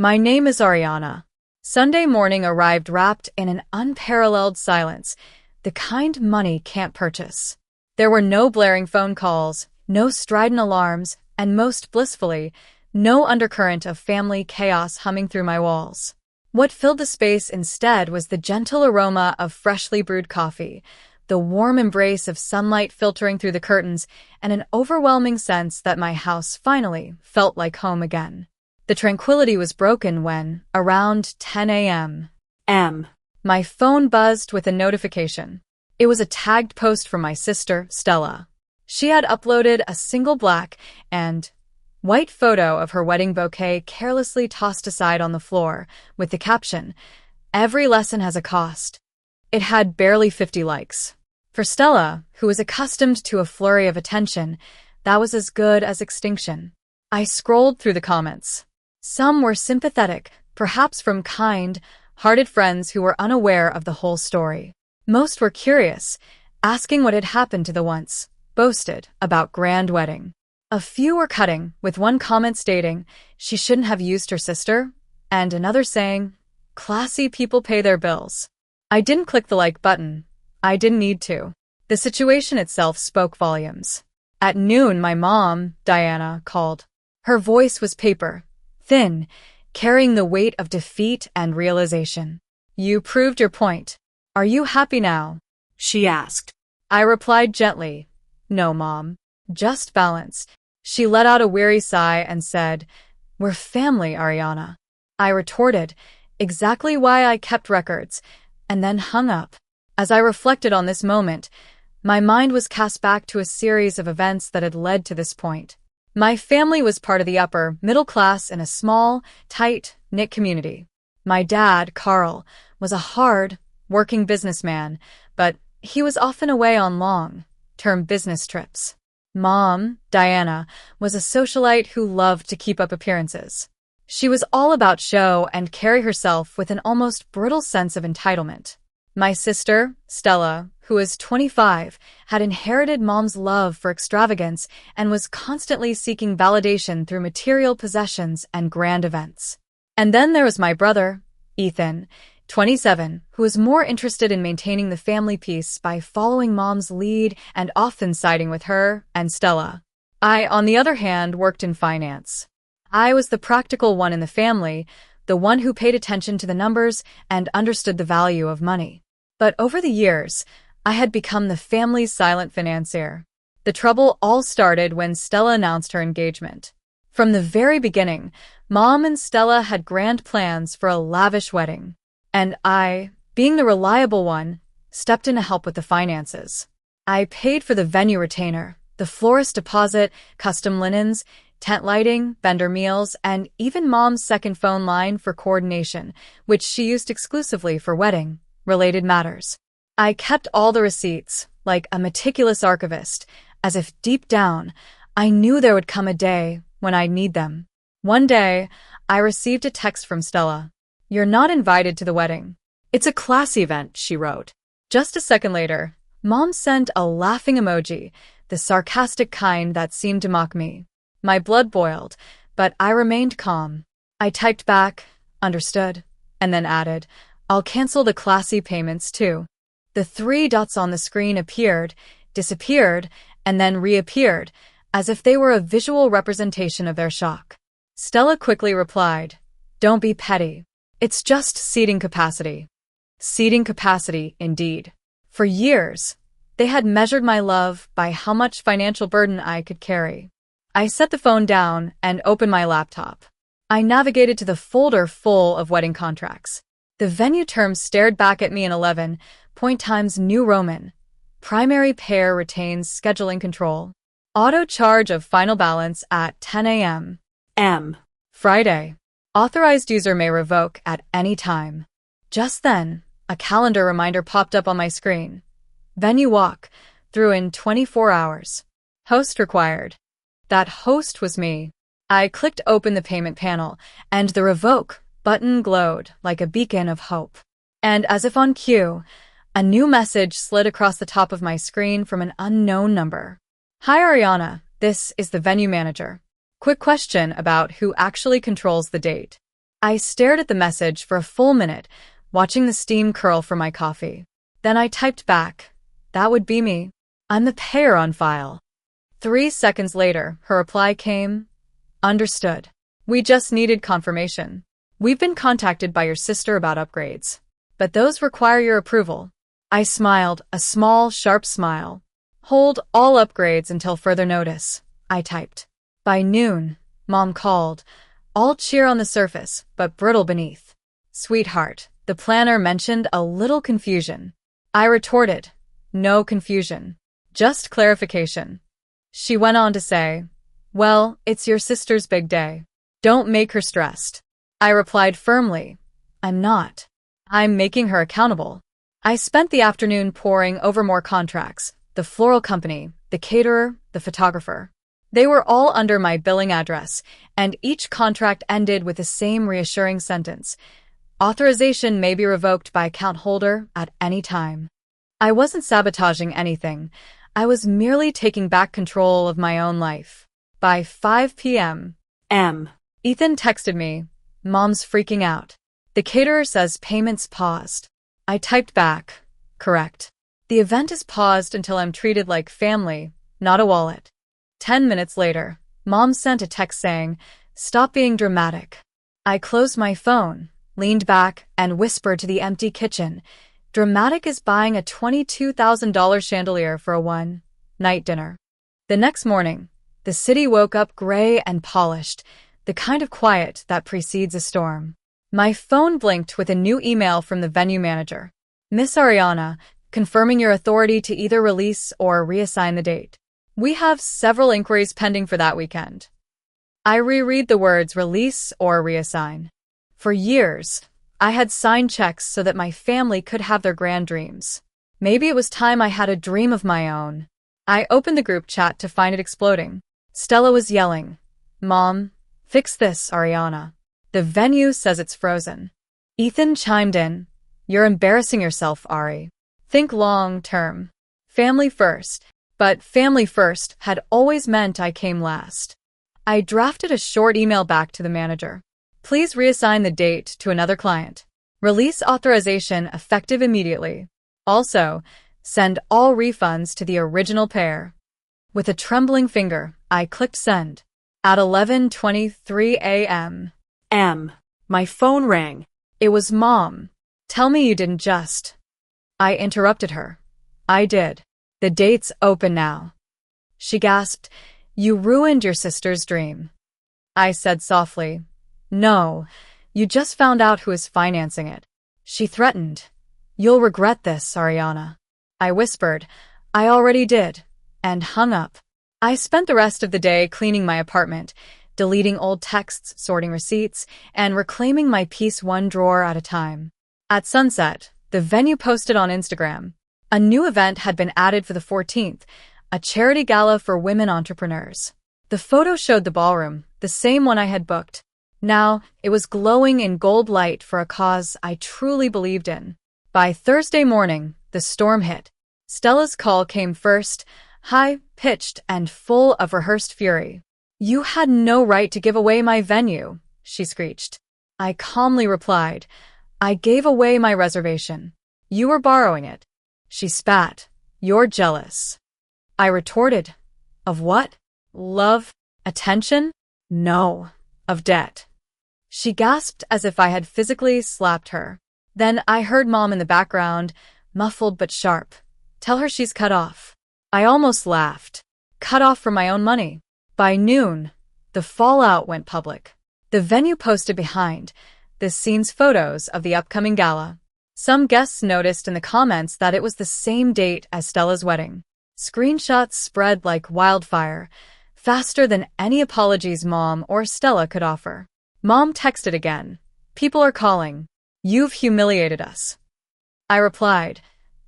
My name is Ariana. Sunday morning arrived wrapped in an unparalleled silence, the kind money can't purchase. There were no blaring phone calls, no strident alarms, and most blissfully, no undercurrent of family chaos humming through my walls. What filled the space instead was the gentle aroma of freshly brewed coffee, the warm embrace of sunlight filtering through the curtains, and an overwhelming sense that my house finally felt like home again. The tranquility was broken when, around 10 a.m., my phone buzzed with a notification. It was a tagged post from my sister, Stella. She had uploaded a single black and white photo of her wedding bouquet carelessly tossed aside on the floor, with the caption, "Every lesson has a cost." It had barely 50 likes. For Stella, who was accustomed to a flurry of attention, that was as good as extinction. I scrolled through the comments. Some were sympathetic, perhaps from kind-hearted friends who were unaware of the whole story. Most were curious, asking what had happened to the once boasted about grand wedding. A few were cutting, with one comment stating, "She shouldn't have used her sister," and another saying, "Classy people pay their bills." I didn't click the like button. I didn't need to. The situation itself spoke volumes. At noon, my mom, Diana, called. Her voice was paper, thin, carrying the weight of defeat and realization. "You proved your point. Are you happy now?" she asked. I replied gently, "No, Mom. Just balance." She let out a weary sigh and said, "We're family, Ariana." I retorted, exactly why I kept records, and then hung up. As I reflected on this moment, my mind was cast back to a series of events that had led to this point. My family was part of the upper middle class in a small, tight-knit community. My dad, Carl, was a hard, working businessman, but he was often away on long-term business trips. Mom, Diana, was a socialite who loved to keep up appearances. She was all about show and carry herself with an almost brutal sense of entitlement. My sister, Stella, who was 25, had inherited Mom's love for extravagance and was constantly seeking validation through material possessions and grand events. And then there was my brother, Ethan, 27, who was more interested in maintaining the family peace by following Mom's lead and often siding with her and Stella. I, on the other hand, worked in finance. I was the practical one in the family, the one who paid attention to the numbers and understood the value of money. But over the years, I had become the family's silent financier. The trouble all started when Stella announced her engagement. From the very beginning, Mom and Stella had grand plans for a lavish wedding. And I, being the reliable one, stepped in to help with the finances. I paid for the venue retainer, the florist deposit, custom linens, tent lighting, vendor meals, and even Mom's second phone line for coordination, which she used exclusively for wedding-related matters. I kept all the receipts, like a meticulous archivist, as if deep down, I knew there would come a day when I'd need them. One day, I received a text from Stella. "You're not invited to the wedding. It's a class event," she wrote. Just a second later, Mom sent a laughing emoji, the sarcastic kind that seemed to mock me. My blood boiled, but I remained calm. I typed back, "Understood," and then added, "I'll cancel the classy payments too." The 3 dots on the screen appeared, disappeared, and then reappeared, as if they were a visual representation of their shock. Stella quickly replied, "Don't be petty. It's just seating capacity." Seating capacity, indeed. For years, they had measured my love by how much financial burden I could carry. I set the phone down and opened my laptop. I navigated to the folder full of wedding contracts. The venue terms stared back at me in 11-point times New Roman. Primary pair retains scheduling control. Auto charge of final balance at 10 a.m. Friday. Authorized user may revoke at any time. Just then, a calendar reminder popped up on my screen. Venue walk, through in 24 hours. Host required. That host was me. I clicked open the payment panel, and the revoke button glowed like a beacon of hope. And as if on cue, a new message slid across the top of my screen from an unknown number. "Hi Ariana, this is the venue manager. Quick question about who actually controls the date. I stared at the message for a full minute, watching the steam curl from my coffee. Then I typed back, "That would be me. I'm the payer on file." 3 seconds later, her reply came, "Understood. We just needed confirmation. We've been contacted by your sister about upgrades, but those require your approval." I smiled, a small, sharp smile. "Hold all upgrades until further notice," I typed. By noon, Mom called, all cheer on the surface, but brittle beneath. "Sweetheart, the planner mentioned a little confusion." I retorted, "No confusion. Just clarification." She went on to say, "Well, it's your sister's big day. Don't make her stressed." I replied firmly, "I'm not. I'm making her accountable." I spent the afternoon poring over more contracts, the floral company, the caterer, the photographer. They were all under my billing address, and each contract ended with the same reassuring sentence: "Authorization may be revoked by account holder at any time." I wasn't sabotaging anything. I was merely taking back control of my own life. By 5 p.m. Ethan texted me, "Mom's freaking out. The caterer says payments paused." I typed back, "Correct. The event is paused until I'm treated like family, not a wallet." 10 minutes later, Mom sent a text saying, "Stop being dramatic." I closed my phone, leaned back, and whispered to the empty kitchen, "Dramatic is buying a $22,000 chandelier for a one-night dinner." The next morning, the city woke up gray and polished, the kind of quiet that precedes a storm. My phone blinked with a new email from the venue manager. "Miss Ariana, confirming your authority to either release or reassign the date. We have several inquiries pending for that weekend." I reread the words release or reassign. For years, I had signed checks so that my family could have their grand dreams. Maybe it was time I had a dream of my own. I opened the group chat to find it exploding. Stella was yelling, "Mom, fix this, Ariana. The venue says it's frozen." Ethan chimed in, "You're embarrassing yourself, Ari. Think long term. Family first." But family first had always meant I came last. I drafted a short email back to the manager. "Please reassign the date to another client. Release authorization effective immediately. Also, send all refunds to the original pair." With a trembling finger, I clicked send. At 11:23 a.m. My phone rang. It was Mom. "Tell me you didn't just..." I interrupted her. "I did. The date's open now." She gasped, "You ruined your sister's dream." I said softly, "No, you just found out who is financing it." She threatened, "You'll regret this, Ariana." I whispered, "I already did," and hung up. I spent the rest of the day cleaning my apartment, deleting old texts, sorting receipts, and reclaiming my peace one drawer at a time. At sunset, the venue posted on Instagram. A new event had been added for the 14th, a charity gala for women entrepreneurs. The photo showed the ballroom, the same one I had booked. Now, it was glowing in gold light for a cause I truly believed in. By Thursday morning, the storm hit. Stella's call came first, high-pitched and full of rehearsed fury. "You had no right to give away my venue," she screeched. I calmly replied, "I gave away my reservation. You were borrowing it." She spat, "You're jealous." I retorted, "Of what? Love? Attention? No, of debt." She gasped as if I had physically slapped her. Then I heard Mom in the background, muffled but sharp. "Tell her she's cut off." I almost laughed. Cut off from my own money. By noon, the fallout went public. The venue posted behind the scenes photos of the upcoming gala. Some guests noticed in the comments that it was the same date as Stella's wedding. Screenshots spread like wildfire, faster than any apologies Mom or Stella could offer. Mom texted again, "People are calling. You've humiliated us." I replied,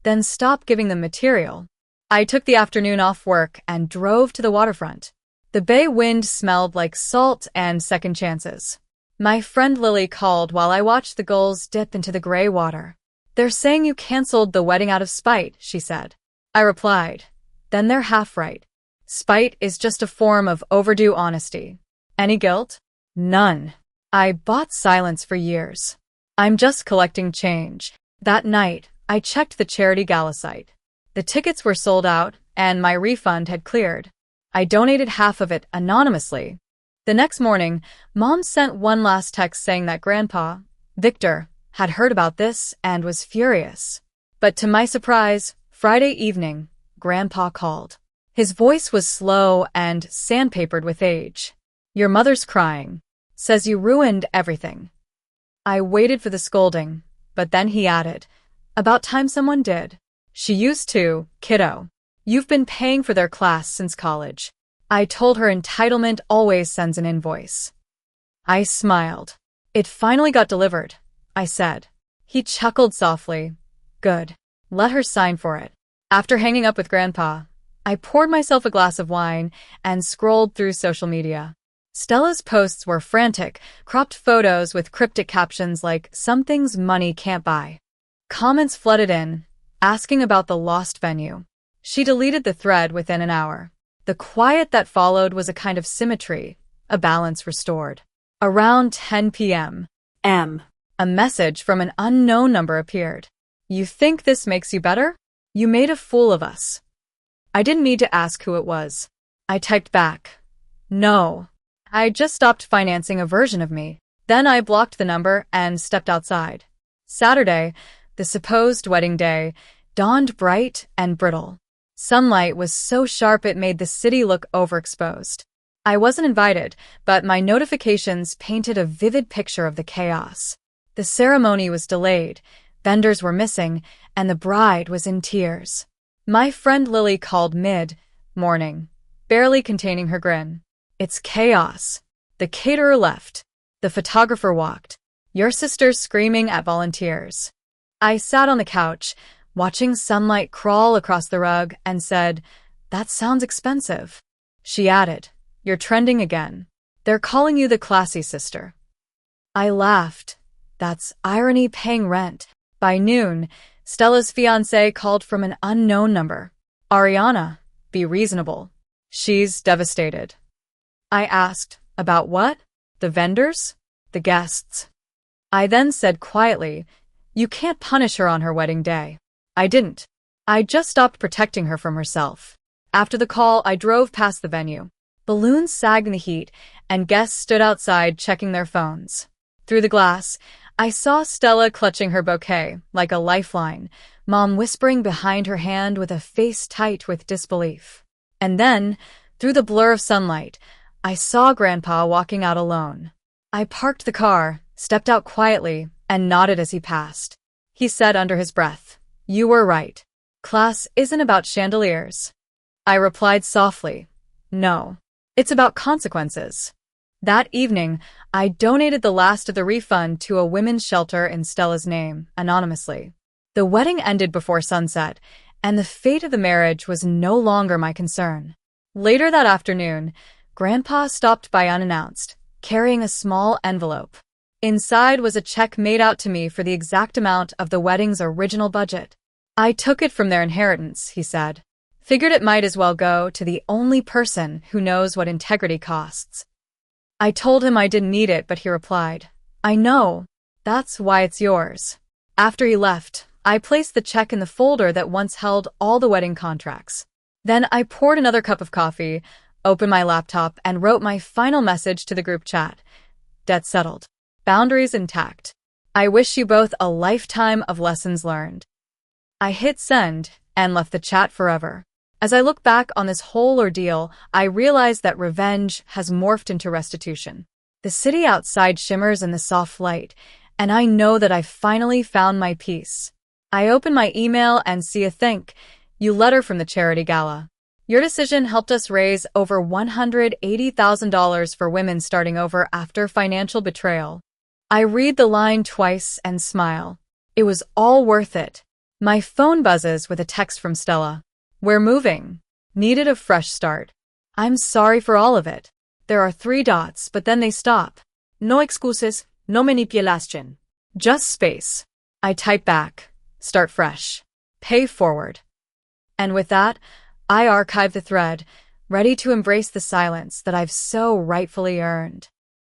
"Then stop giving them material." I took the afternoon off work and drove to the waterfront. The bay wind smelled like salt and second chances. My friend Lily called while I watched the gulls dip into the gray water. "They're saying you canceled the wedding out of spite," she said. I replied, "Then they're half right. Spite is just a form of overdue honesty." "Any guilt?" "None." I bought silence for years. I'm just collecting change. That night, I checked the charity gala site. The tickets were sold out, and my refund had cleared. I donated half of it anonymously. The next morning, Mom sent one last text saying that Grandpa, Victor, had heard about this and was furious. But to my surprise, Friday evening, Grandpa called. His voice was slow and sandpapered with age. "Your mother's crying. Says you ruined everything." I waited for the scolding, but then he added, "About time someone did. She used to, kiddo. You've been paying for their class since college." I told her entitlement always sends an invoice. I smiled. "It finally got delivered," I said. He chuckled softly. "Good. Let her sign for it." After hanging up with Grandpa, I poured myself a glass of wine and scrolled through social media. Stella's posts were frantic, cropped photos with cryptic captions like, "Some things money can't buy." Comments flooded in, asking about the lost venue. She deleted the thread within an hour. The quiet that followed was a kind of symmetry, a balance restored. Around 10 p.m. A message from an unknown number appeared. "You think this makes you better? You made a fool of us." I didn't need to ask who it was. I typed back, "No. I just stopped financing a version of me." Then I blocked the number and stepped outside. Saturday, the supposed wedding day, dawned bright and brittle. Sunlight was so sharp it made the city look overexposed. I wasn't invited, but my notifications painted a vivid picture of the chaos. The ceremony was delayed, vendors were missing, and the bride was in tears. My friend Lily called mid-morning, barely containing her grin. "It's chaos." The caterer left. The photographer walked. Your sister's screaming at volunteers. I sat on the couch, watching sunlight crawl across the rug, and said, "That sounds expensive." She added, "You're trending again. They're calling you the classy sister." I laughed. That's irony paying rent. By noon, Stella's fiancé called from an unknown number. "Ariana, be reasonable." "She's devastated." I asked, "About what?" "The vendors? The guests?" I then said quietly, "You can't punish her on her wedding day." I didn't. I just stopped protecting her from herself. After the call, I drove past the venue. Balloons sagged in the heat, and guests stood outside checking their phones. Through the glass, I saw Stella clutching her bouquet like a lifeline, Mom whispering behind her hand with a face tight with disbelief. And then, through the blur of sunlight, I saw Grandpa walking out alone. I parked the car, stepped out quietly, and nodded as he passed. He said under his breath, "You were right. Class isn't about chandeliers." I replied softly, "No, it's about consequences." That evening, I donated the last of the refund to a women's shelter in Stella's name, anonymously. The wedding ended before sunset, and the fate of the marriage was no longer my concern. Later that afternoon, Grandpa stopped by unannounced, carrying a small envelope. Inside was a check made out to me for the exact amount of the wedding's original budget. "I took it from their inheritance," he said. "Figured it might as well go to the only person who knows what integrity costs." I told him I didn't need it, but he replied, "I know. That's why it's yours." After he left, I placed the check in the folder that once held all the wedding contracts. Then I poured another cup of coffee, opened my laptop, and wrote my final message to the group chat. Debt settled. Boundaries intact. I wish you both a lifetime of lessons learned. I hit send and left the chat forever. As I look back on this whole ordeal, I realize that revenge has morphed into restitution. The city outside shimmers in the soft light, and I know that I've finally found my peace. I open my email and see a thank you letter from the charity gala. "Your decision helped us raise over $180,000 for women starting over after financial betrayal." I read the line twice and smile. It was all worth it. My phone buzzes with a text from Stella. "We're moving. Needed a fresh start. I'm sorry for all of it." There are 3 dots, but then they stop. "No excuses, no manipulación. Just space." I type back, "Start fresh. Pay forward." And with that, I archive the thread, ready to embrace the silence that I've so rightfully earned.